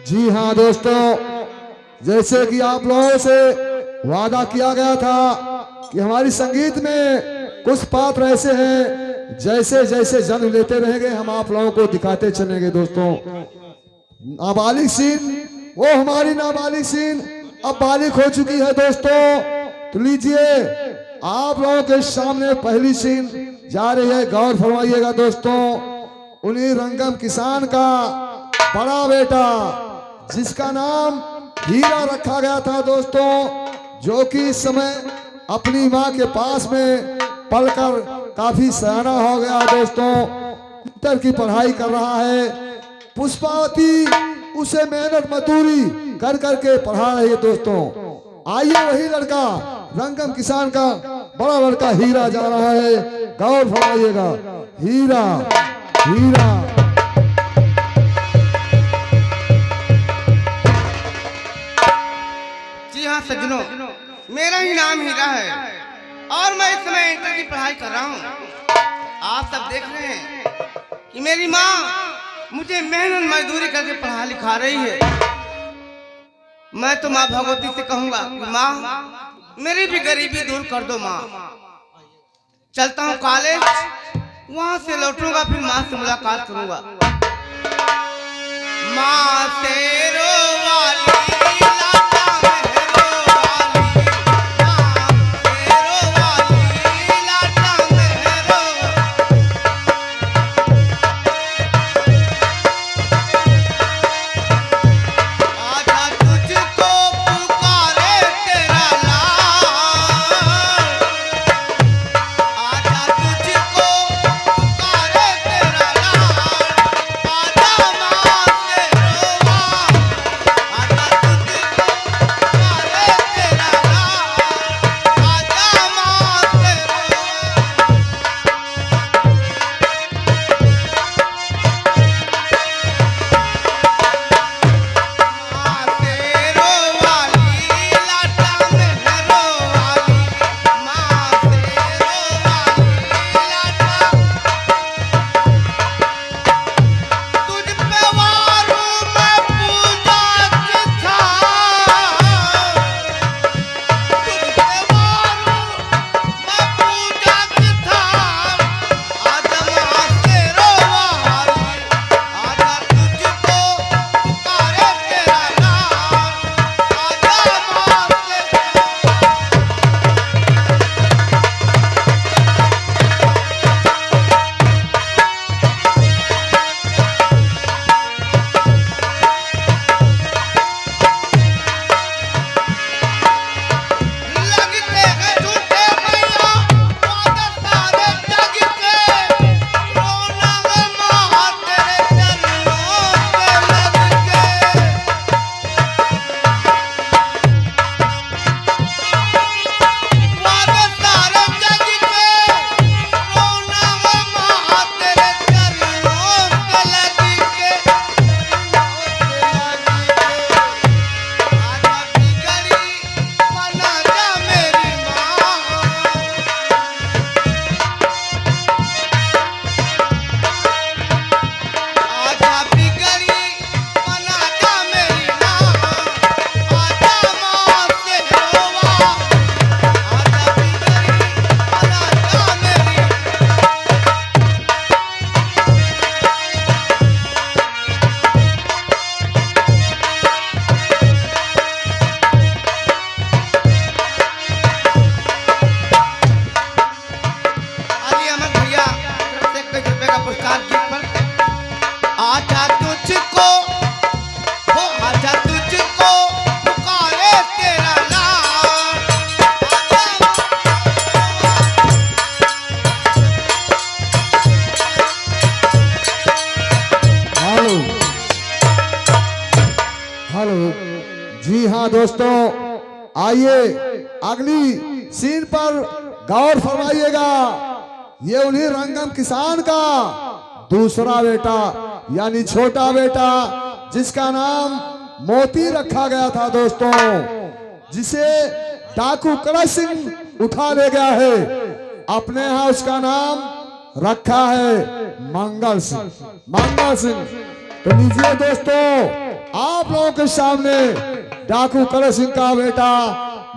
जी हाँ दोस्तों, जैसे कि आप लोगों से वादा किया गया था कि हमारी संगीत में कुछ पात्र ऐसे हैं जैसे जैसे जन्म लेते रहेंगे हम आप लोगों को दिखाते चलेंगे। दोस्तों, नाबालिग सीन, वो हमारी नाबालिग सीन अब बालिग हो चुकी है दोस्तों। तो लीजिए आप लोगों के सामने पहली सीन जा रही है, गौर फरमाइएगा दोस्तों। उन्हीं रंगम किसान का बड़ा बेटा जिसका नाम हीरा रखा गया था दोस्तों, जो कि इस समय अपनी मां के पास में पलकर काफी सयाना हो गया दोस्तों, इंटर की पढ़ाई कर रहा है। पुष्पावती उसे मेहनत मजदूरी कर करके पढ़ा रही है दोस्तों। आइए वही लड़का रंगम किसान का बड़ा लड़का हीरा जा रहा है, गौर फरमाइएगा। हीरा हीरा सज्जनों, मेरा ही नाम हीरा है और मैं इस समय इंटर की पढ़ाई कर रहा हूँ। आप सब देख रहे हैं कि मेरी माँ मुझे मेहनत मजदूरी करके पढ़ा लिखा रही है। मैं तो माँ भगवती से कहूँगा कि माँ मेरी भी गरीबी दूर कर दो माँ। चलता हूँ कॉलेज, वहाँ से लौटूंगा, फिर माँ से मुलाकात करूँगा। माँ तेरो वाली दोस्तों, आइए अगली सीन पर गौर फरमाइएगा। ये उन्हीं रंगम किसान का दूसरा बेटा यानी छोटा बेटा जिसका नाम मोती रखा गया था दोस्तों, जिसे डाकू कड़ा सिंह उठा ले गया है। अपने यहाँ उसका नाम रखा है मंगल सिंह। मंगल सिंह तो लीजिए दोस्तों, आप लोगों के सामने डाकू कलर सिंह का बेटा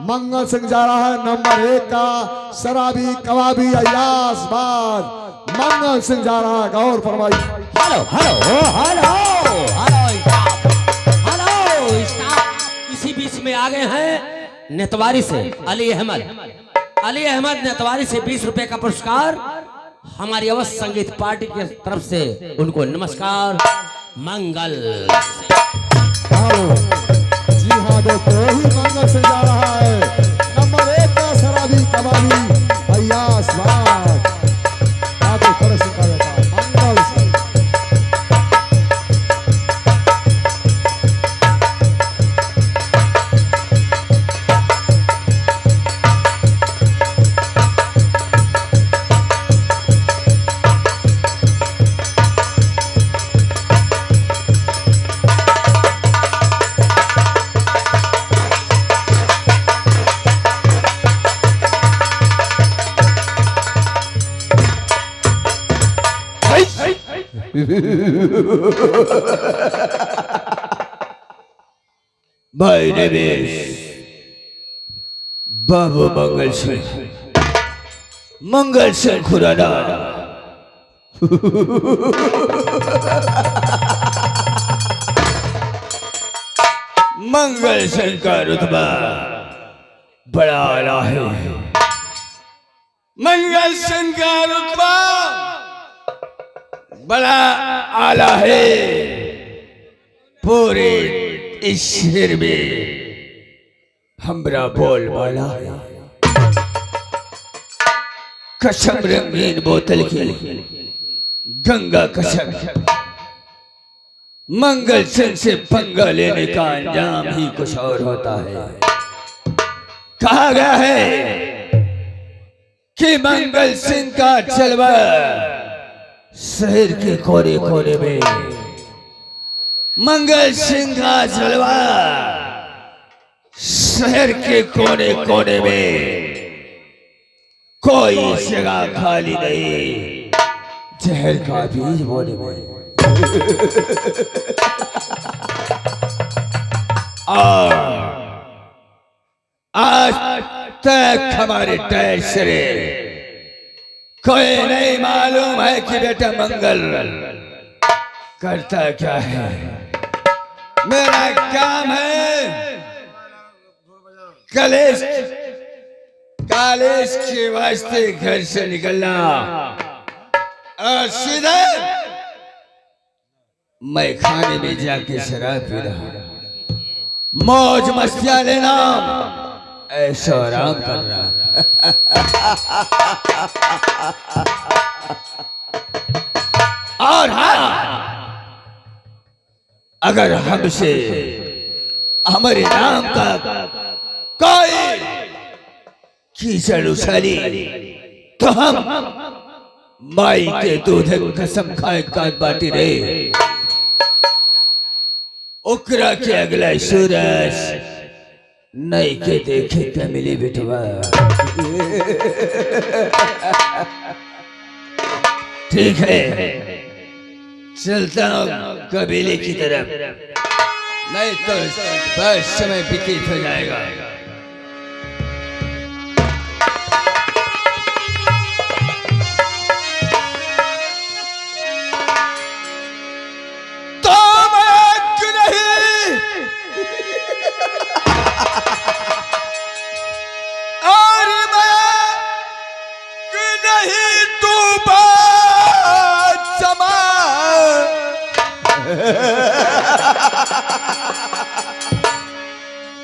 मंगल सिंह जा रहा है नंबर 1 का शराबी कबाबी अयासबाज मंगल सिंह जा रहा है। गौर फरमाइए। Hello hello hello hello staff. इसी बीच में आ गए हैं नेतवारी से अली अहमद नेतवारी से 20 रुपए का पुरस्कार हमारी अवध संगीत पार्टी की तरफ से उनको नमस्कार। मंगल जी हाँ दोस्तों, वही मंगल सिंह जा रहा है नंबर 1 का शराबी कबाबी अयासबाज डाकू कलर सिंह का बेटा Mangal Singh. My name is Babu Mangal Singh. Mangal Singh Khurana. Mangal Singh का रुतबा बड़ा आला है। मंगल सिंह का रुतबा बड़ा आला है। पूरे इस शहर में हमरा बोल वाला है। कसम रंगीन बोतल की गंगा कसम। मंगल सिंह से पंगा लेने का अंजाम ही कुछ और होता है। कहा गया है कि मंगल सिंह का जलवा शहर के कोने कोने में, मंगल सिंह का जलवा शहर के कोने कोने में, कोई जगह खाली नहीं जहर का बीज बोने में। और आज तक हमारे टैसरे कोई नहीं मालूम है कि बेटा मंगल करता क्या है। मेरा काम है कॉलेज के वास्ते घर से निकलना और सीधे मैं खाने में जाके शराब पी रहा, मौज मस्तियां लेना, ऐसा आराम कर रहा। और हाँ, अगर हमसे हमारे नाम का कोई कीचड़ उछाली तो हम माई के दूध कसम खाए काट बाटी रहे। उकरा के अगला सूरज नहीं के देखे क्या मिली बिटवा। ठीक है, चलता हूँ कबीले की तरफ, नहीं तो बस समय व्यतीत हो जाएगा।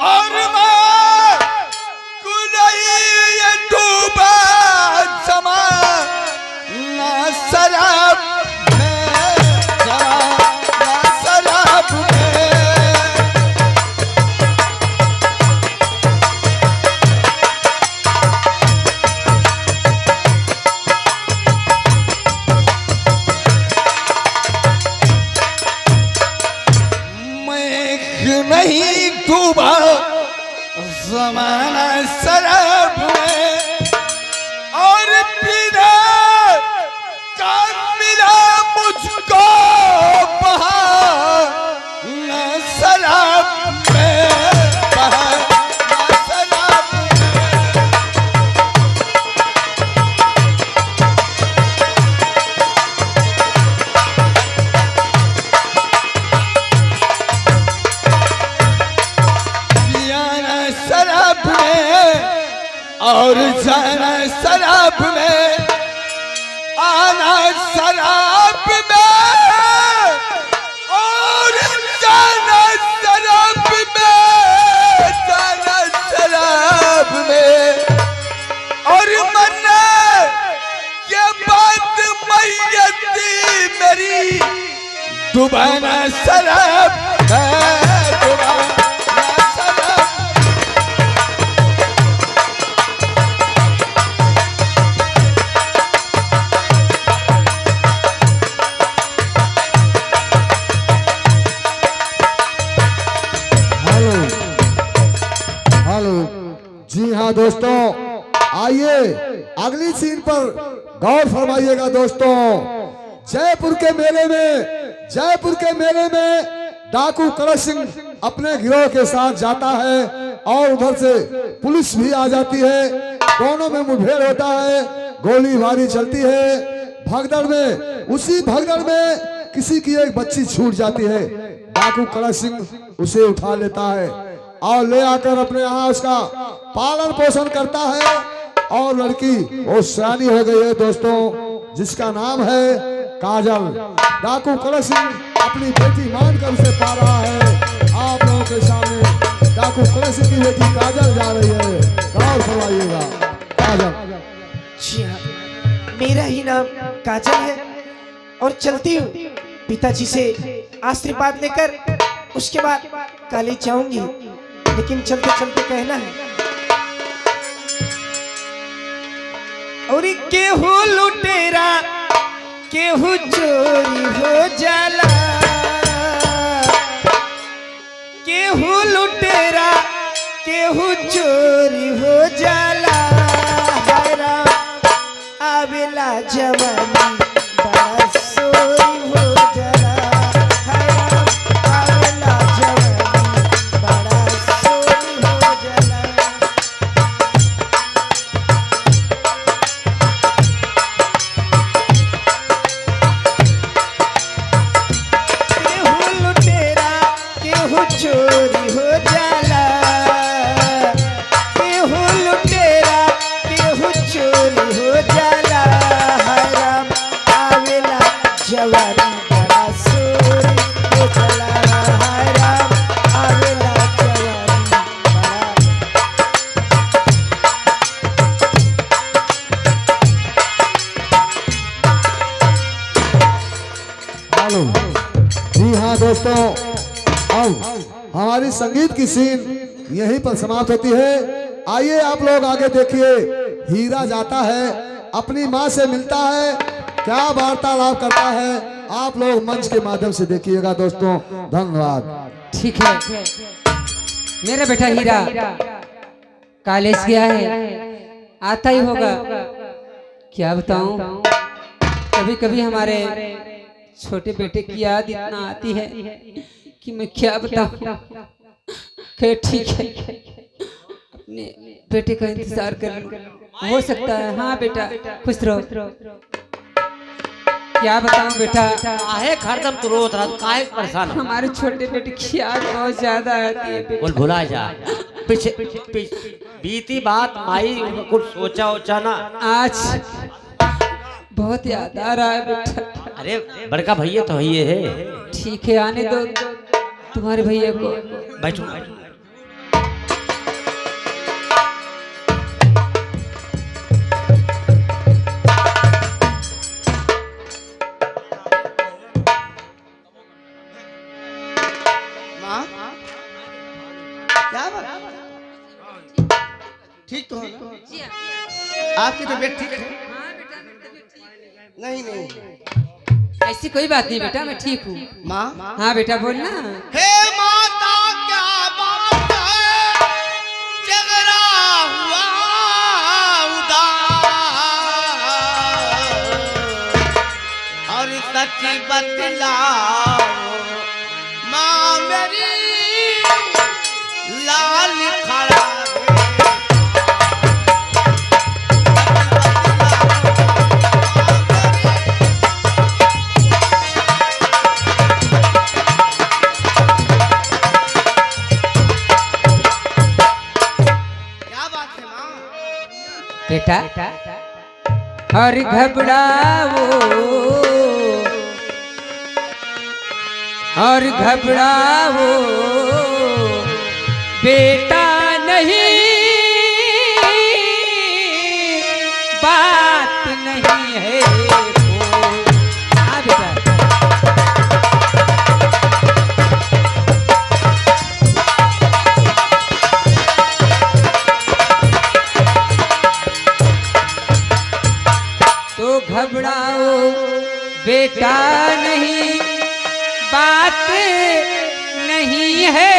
और मैं ये डूबा समा ना शराब में, ना शराब में। नहीं डूबा ज़माना शराब में, और पीना का मिला मुझको बहार। शराब में, बहाना शराब में। पियाना शराब में और जाना शराब में, आना शराब में और जाना शराब में, जाना शराब में और मरना ये बात मैयती मेरी, डुबाना शराब में, डुबाना शराब। Hello hello. जी हाँ दोस्तों, आइए अगली सीन पर गौर फरमाइएगा दोस्तों। जयपुर के मेले में, जयपुर के मेले में डाकू करण सिंह अपने गिरोह के साथ जाता है और उधर से पुलिस भी आ जाती है। दोनों में मुठभेड़ होता है, गोलीबारी चलती है। भगदड़ में, उसी भगदड़ में किसी की एक बच्ची छूट जाती है। डाकू करण सिंह उसे उठा लेता है और ले आकर अपने यहाँ उसका पालन पोषण करता है और लड़की वो सयानी हो गई है दोस्तों, जिसका नाम है काजल। डाकू करण सिंह अपनी बेटी मानकर उसे पा रहा है। आप लोगों के सामने डाकू करण सिंह की बेटी काजल जा रही है, गौर फरमाइएगा। काजल। जी हाँ, मेरा ही नाम काजल है और चलती हूँ पिताजी से आशीर्वाद लेकर, उसके बाद कॉलेज जाऊंगी। लेकिन चलते चलते कहना है, और केहू लुटेरा केहू चोरी हो जाला, केहू लुटेरा केहू चोरी हो जाला। हरा आवेला जवानी बड़ा सोरी हो जाला, हरा आवेला जवानी बड़ा सोरी हो जाला। केहू लुटेरा केहू चोरी हो जाला, केहू लुटेरा केहू चोरी हो जाला। हराम आवेला जवानी बड़ा सोरी हो जाला, हराम आवेला जवानी बड़ा। हेलो। जी हाँ दोस्तों, अब हमारी संगीत की सीन यहीं पर समाप्त होती है। आइए आप लोग आगे देखिए। हीरा जाता है, अपनी माँ से मिलता है, क्या वार्तालाप करता है, आप लोग मंच के माध्यम से देखिएगा दोस्तों। धन्यवाद। ठीक है, मेरा बेटा हीरा कॉलेज गया है, आता ही होगा। क्या बताऊं, कभी कभी हमारे छोटे बेटे की याद इतना आती है कि मैं क्या बताऊं। खैर ठीक है, अपने बेटे का इंतजार कर लूं। हो सकता है। हाँ बेटा, खुश रहो। क्या बताऊं बेटा, काहे हरदम तू रोत रहा, काहे परेशान हो? हमारे छोटे बेटे की याद बहुत ज्यादा आती है बेटा। बोल भुला जा, पीछे बीती बात माई कुछ सोचा ओचा ना। आज बहुत याद आ रहा है बेटा। अरे बड़का भैया तो ये है। ठीक है, आने दो तुम्हारे भैया को। बैठो। माँ, क्या बात? ठीक तो है ना? आपकी तबीयत ठीक है? नहीं नहीं ऐसी कोई बात नहीं बेटा, मैं ठीक हूँ। माँ। हाँ बेटा बोलना। हे माता, क्या बात है, झगड़ा हुआ उदास, और सच बतलाओ माँ मेरी बेटा और घबराओ और घबराओ बेटा नहीं बात नहीं है हाँ बेटा तो घबराओ बेटा नहीं बात नहीं है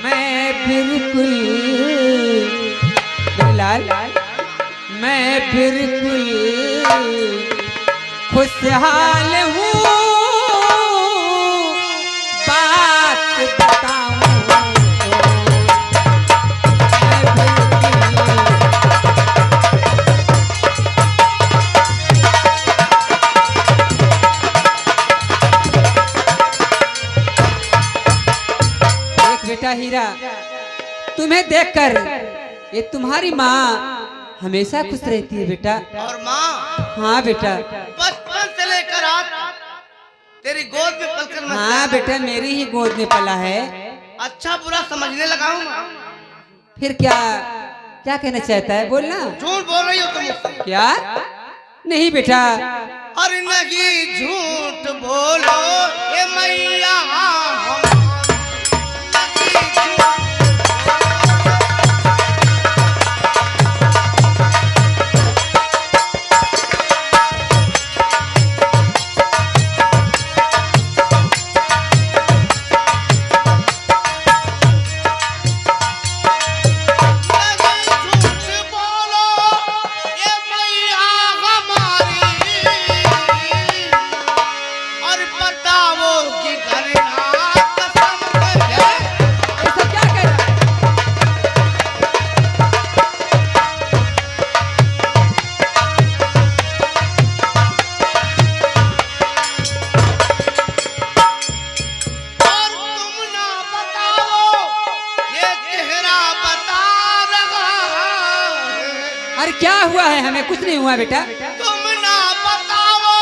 मैं बिल्कुल बिलाल मैं बिल्कुल खुशहाल हूँ बात बताऊं मैं बिल्कुल बेटा हीरा तुम्हें देखकर ये तुम्हारी माँ हमेशा खुश रहती है बेटा। और माँ हाँ बेटा बचपन से लेकर आज तेरी गोद में पलकर मैं हाँ बेटा मेरी ही गोद में पला है। अच्छा बुरा समझने लगा हूँ माँ। फिर क्या क्या कहना चाहता है बोलना। झूठ बोल रही हो तुम मुझसे। क्या नहीं बेटा अरे नहीं झूठ बोलो ये मैया अरे क्या हुआ है हमें कुछ नहीं हुआ बेटा। तुम ना बताओ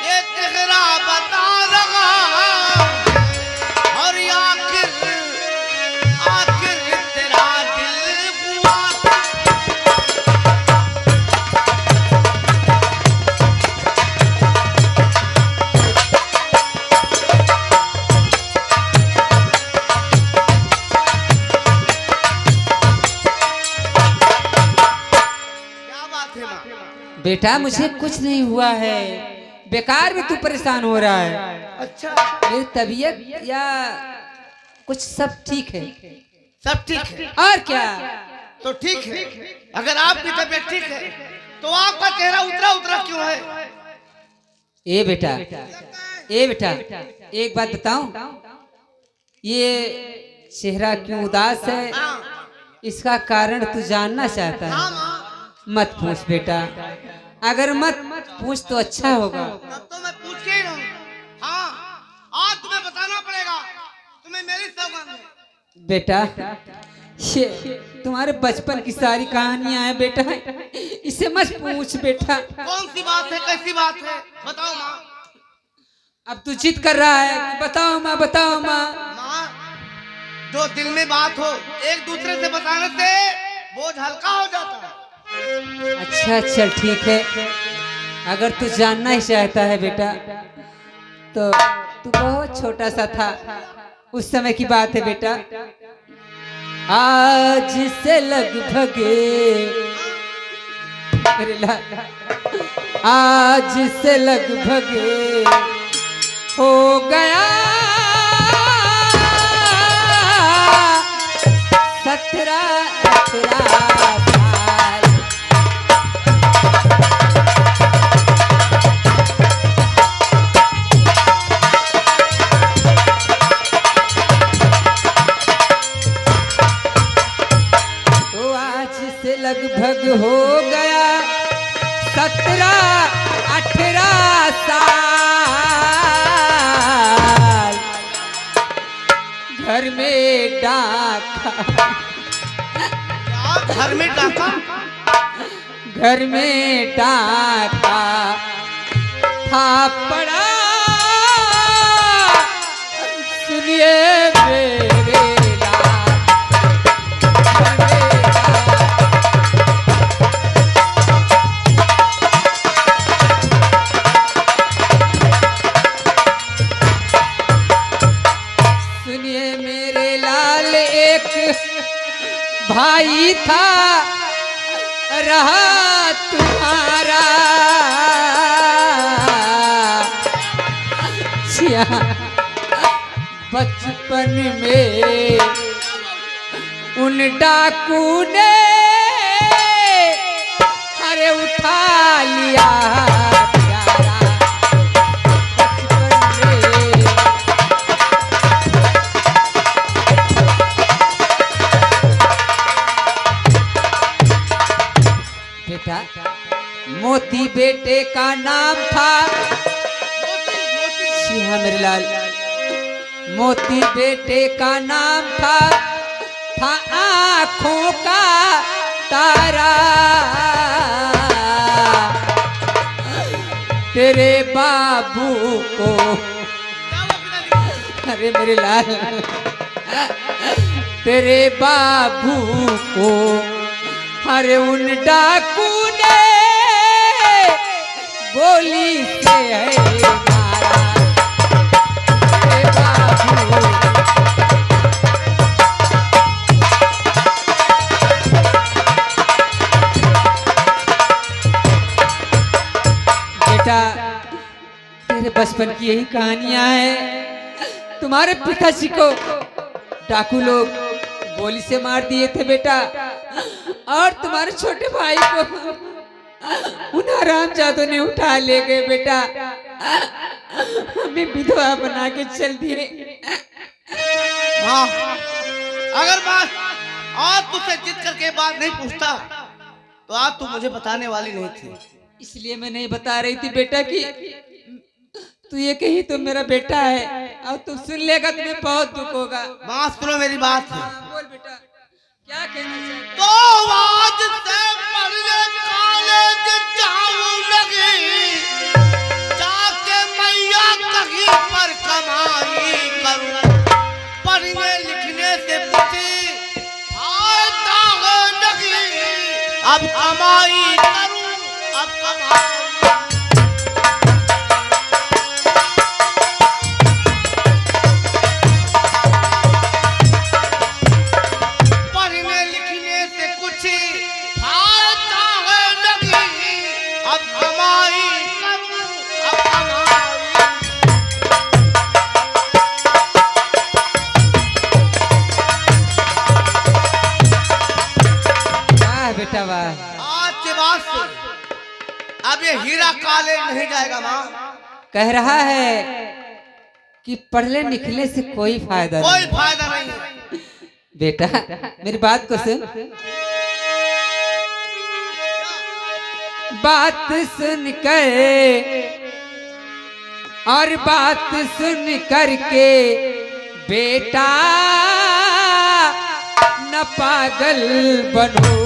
ये चेहरा बता रहा और आखिर तेरा दिल हुआ बेटा मुझे कुछ नहीं हुआ है बेकार में तू परेशान हो रहा है। अच्छा मेरी तबीयत या कुछ सब ठीक है। सब ठीक है और क्या तो ठीक है। अगर आपकी तबीयत ठीक है तो आपका चेहरा उतरा उतरा क्यों है। ए बेटा एक बात बताऊं ये चेहरा क्यों उदास है इसका कारण तू जानना चाहता है। मत पूछ बेटा अगर मत पूछ तो अच्छा होगा। तब तो मैं पूछ के ही रहूं। हाँ आज तुम्हें बताना पड़ेगा तुम्हें मेरी सौगंध है। बेटा ये तुम्हारे बचपन की सारी कहानियां हैं बेटा इसे मत पूछ बेटा। कौन सी बात है कैसी बात है बताओ माँ। अब तू जिद कर रहा है बताओ माँ बताओ माँ। माँ जो दिल में बात हो एक दूसरे से बताने से बोझ हल्का हो जाता है। अच्छा चल ठीक है अगर तू जानना ही चाहता है बेटा तो तू बहुत छोटा सा था उस समय की बात है बेटा। आज से लगभग आज से लगभग हो गया 17-18 साल। तो आज से लगभग हो गया 17-18 साल। घर में डाक घर में डाका? घर में डाका था पड़ा, सुनिए मेरे लाल, घर में सुनिए मेरे लाल, एक भाई था रहा तुम्हारा, छिया बचपन में उन डाकू ने अरे उठा लिया प्यारा, बचपन में बेटा मोती बेटे का नाम था, जी हाँ मेरे लाल, मोती बेटे का नाम था आँखों का तारा, तेरे बाबू को, अरे मेरे लाल, तेरे बाबू को अरे उन डाकू ने गोली से है मारा, तेरे बाबू। बेटा तेरे बचपन की यही कहानियां हैं। तुम्हारे पिताजी को डाकू लोग गोली से मार दिए थे बेटा, और तुम्हारे छोटे भाई को उन हरामजादों ने उठा ले गए बेटा, हमें विधवा बना के चल दिए। हाँ, अगर बात आज तुझसे जिद करके बात नहीं पूछता तो आज तू मुझे बताने वाली नहीं थी। इसलिए मैं नहीं बता रही थी बेटा कि तू ये कही तो मेरा बेटा है, और तू सुन लेगा तुम्हें बहुत दुख होगा। बात सुनो मेरी बात है। बोल बेटा क्या कहना चाहता तो आज से पढ़ने कॉलेज जाऊं लगी, जाके मैया कहीं पर कमाई करूं, पढ़ने लिखने से कुछ फायदा हो लगी, अब कमाई करूं, अब कमाई। बेटा? वाह, आज के बाद से अब ये हीरा कॉलेज नहीं जाएगा माँ। कह रहा है कि पढ़ने लिखने से कोई फायदा कोई नहीं। फायदा नहीं है। बेटा मेरी बात को सुन, बात सुन कर और बात सुन करके बेटा न पागल बनो,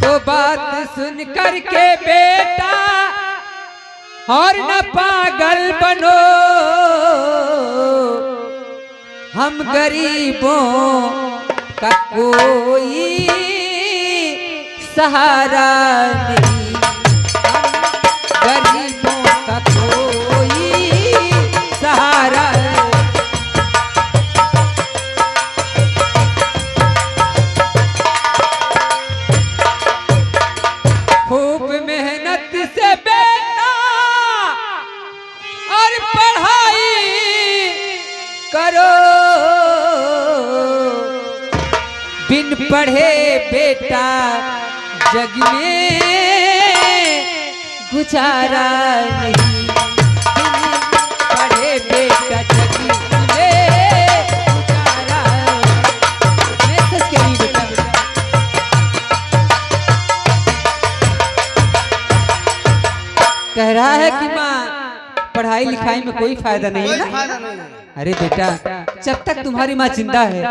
तो बात सुन करके बेटा और न पागल बनो, हम गरीबों का कोई सहारा नहीं, हम गरीबों का कोई सहारा नहीं। खूब मेहनत से बेटा और पढ़ाई करो, बिन पढ़े बेटा जग में गुजारा नहीं, बिन पढ़े बेटा जग में गुजारा नहीं। मैं सच कह रही बेटा, रहा है कि माँ पढ़ाई लिखाई में कोई फायदा नहीं कोई है ना? फायदा नहीं है। अरे बेटा, जब तक तुम्हारी माँ जिंदा है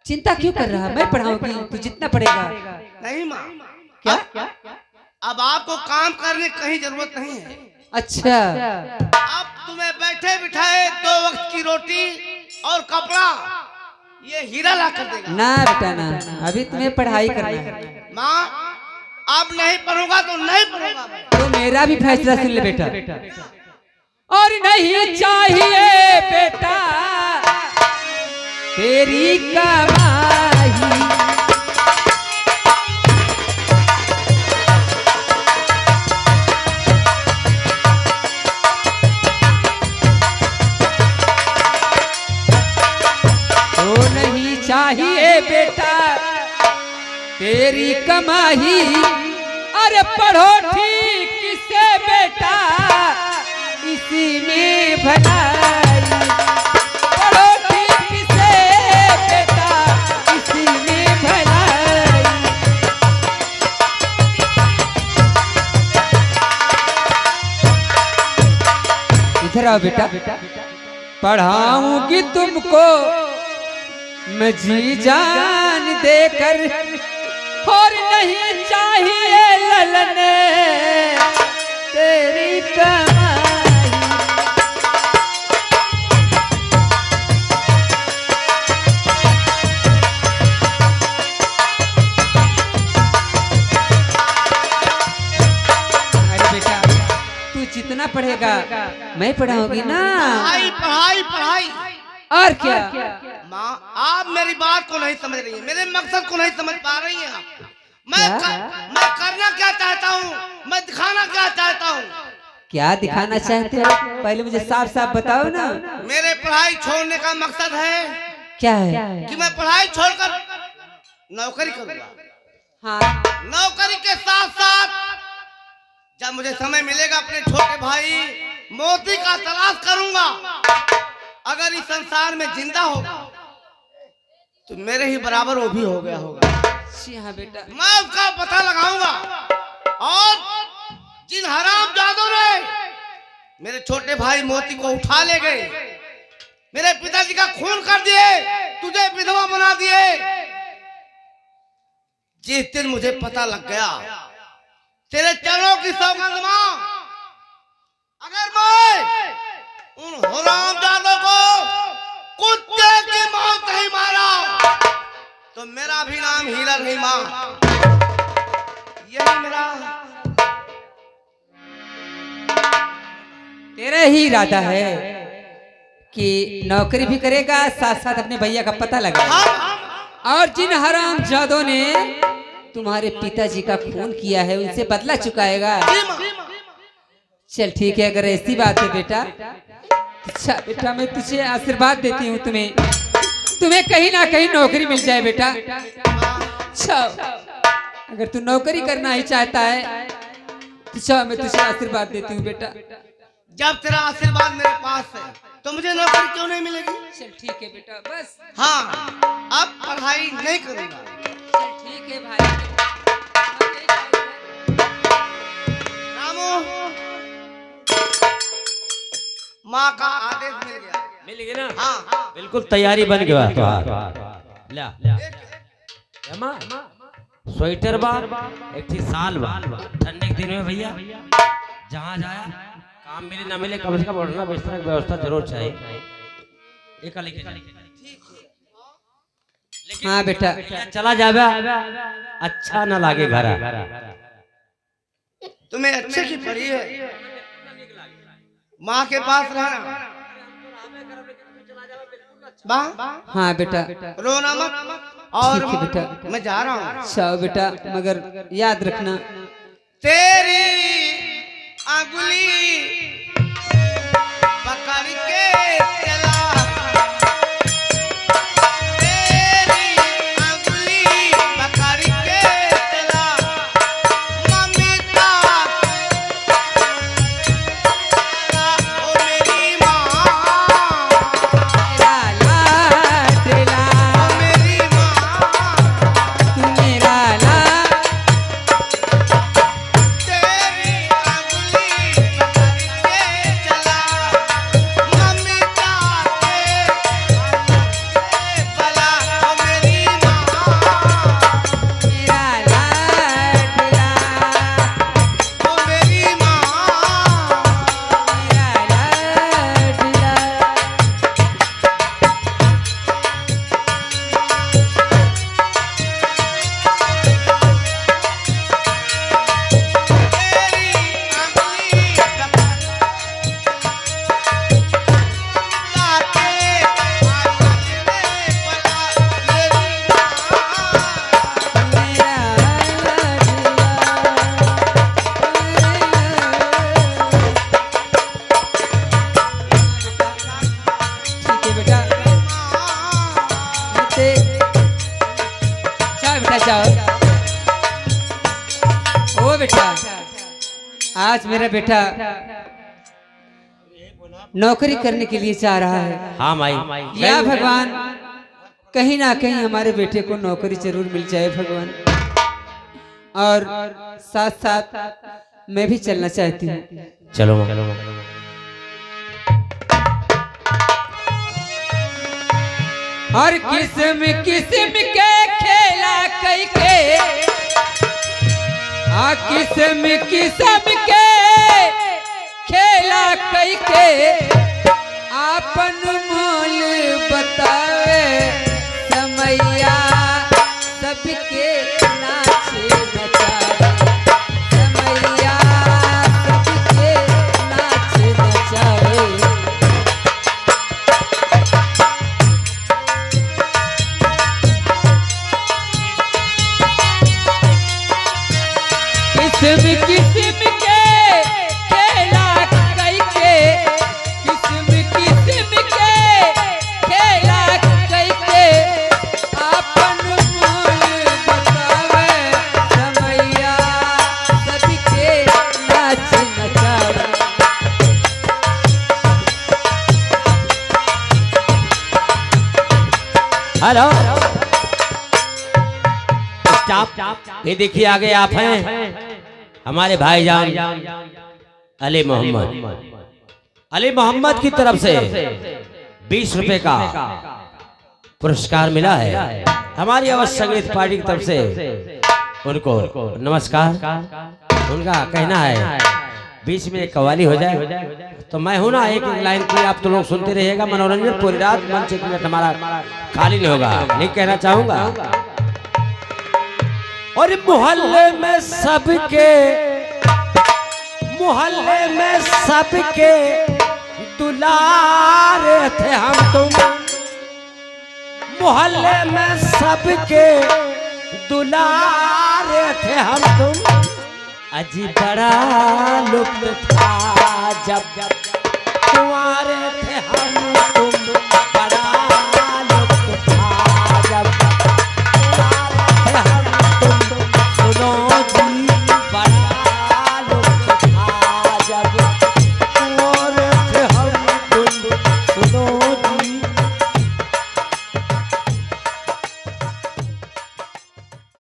चिंता क्यों कर रहा? मैं पढ़ाऊंगी, तू जितना पढ़ेगा। नहीं माँ, क्या? अब आपको काम करने की कहीं जरूरत नहीं है। अच्छा, अब तुम्हें बैठे बिठाए 2 वक्त की रोटी और कपड़ा ये हीरा ला कर देगा। ना बेटा ना, अभी तुम्हें पढ़ाई करना है। माँ अब नहीं पढ़ूंगा तो नहीं पढ़ूंगा मैं। तो मेरा भी फैसला सुन ले बेटा। और नहीं चाहिए बेटा तेरी कमाई, तो नहीं चाहिए बेटा तेरी कमाई। अरे पढ़ो ठीक से बेटा इसी में भलाई, पढ़ो ठीक से बेटा इसी में भलाई। इधर आओ बेटा, पढ़ाऊंगी तुमको मैं जी जान देकर, और नहीं चाहिए ललन तेरी कमाई। अरे बेटा, तू जितना पढ़ेगा मैं पढ़ाऊंगी ना। पढ़ाई पढ़ाई पढ़ाई। और क्या? माँ आप मेरी बात को नहीं समझ रही है, मेरे मकसद को नहीं समझ पा रही हैं आप। मैं करना क्या चाहता हूँ, मैं दिखाना क्या चाहता हूँ। क्या दिखाना चाहते हो? पहले मुझे साफ साफ बताओ ना। मेरे पढ़ाई छोड़ने का मकसद है क्या है? कि मैं पढ़ाई छोड़कर नौकरी करूँगा। हाँ, नौकरी के साथ साथ जब मुझे समय मिलेगा अपने छोटे भाई मोती का तलाश करूंगा। अगर इस संसार में जिंदा होगा तो मेरे ही बराबर वो भी हो गया होगा। जी हाँ बेटा। मैं उसका पता लगाऊंगा और जिन हरामजादों ने मेरे छोटे भाई मोती को उठा ले गए, मेरे पिताजी का खून कर दिए, तुझे विधवा बना दिए, जिस दिन मुझे पता लग गया तेरे चरणों की सौगंध मां, अगर मैं उन हरामजादों को कुत्ते की मौत नहीं मारा तो मेरा भी नाम हीरा नहीं मां। यही मेरा तेरा ही इरादा है कि नौकरी भी करेगा, साथ साथ अपने भैया का पता लगाएगा। और जिन हरामजादों ने तुम्हारे पिताजी का खून किया है उनसे बदला चुकाएगा। चल ठीक है, अगर ऐसी बात है बेटा, अच्छा बेटा मैं तुझे आशीर्वाद देती हूँ, तुम्हें कहीं ना कहीं नौकरी मिल जाए बेटा। अच्छा अगर तू नौकरी करना ही चाहता है तो अच्छा मैं तुझे आशीर्वाद देती हूँ बेटा। जब तेरा आशीर्वाद मेरे पास है तो मुझे नौकरी क्यों नहीं मिलेगी? चल ठीक है बेटा, बस हाँ अब पढ़ाई नहीं करूंगा। चल ठीक है भाई। रामू माँ का आदेश मिल गया। ना? हाँ बिल्कुल तैयारी बन गया तो ला अम्मा स्वेटर बा एक थी साल बा ठंडे के दिन में भैया जहाँ जाया काम मिले ना मिले कम से कम ओढ़ना बिस्तर की व्यवस्था जरूर चाहिए। एक लेके लेकिन हाँ बेटा, चला जावे अच्छा ना लागे घर। तुम्हें अच्छे की पड़ी है, माँ के पास रहना। हाँ बेटा रोना मत। और ठीक है बेटा। मैं जा रहा हूँ। अच्छा बेटा, मगर याद रखना तेरी अंगुली पकड़ के चला, तेरी अंगुली पकड़ के चला, ममता ओ मेरी माँ, तेरा लाडला, ओ मेरी माँ, तू मेरा लाड, तेरी अंगुली आज मेरा बेटा नौकरी करने के लिए चाह रहा है। हाँ माई। या भगवान कहीं ना कहीं हमारे बेटे को नौकरी जरूर मिल जाए भगवान। और साथ साथ मैं भी चलना चाहती हूँ। चलो और किस्म किस्म के खेला कई के, किस्म किस्म के खेला कई के, आपन मोल बतावे समैया सबके नाचे नचावे, समैया सबके नाचे नचावे। किस्म किस्म के खेला कई के, किस्म किस्म के खेला कई के, आपन मोल बतावे समैया सबके नाच नचावे। Hello stop. ये देखिए आगे आप हैं हमारे भाईजान अली मोहम्मद की तरफ से 20 रुपए का पुरस्कार मिला है। हमारी अवश्य संगीत पार्टी की तरफ से उनको नमस्कार। उनका कहना है बीच में एक कव्वाली हो जाए तो मैं हूं ना, एक लाइन कोई आप तो लोग सुनते रहिएगा। मनोरंजन पूरी रात मंच एक मिनट हमारा खाली नहीं होगा, नहीं कहना चाहूंगा। और मोहल्ले में सबके दुलारे थे हम तुम, मोहल्ले में सबके दुलारे थे हम तुम। अजी बड़ा लुत्फ था जब कुंवारे थे हम।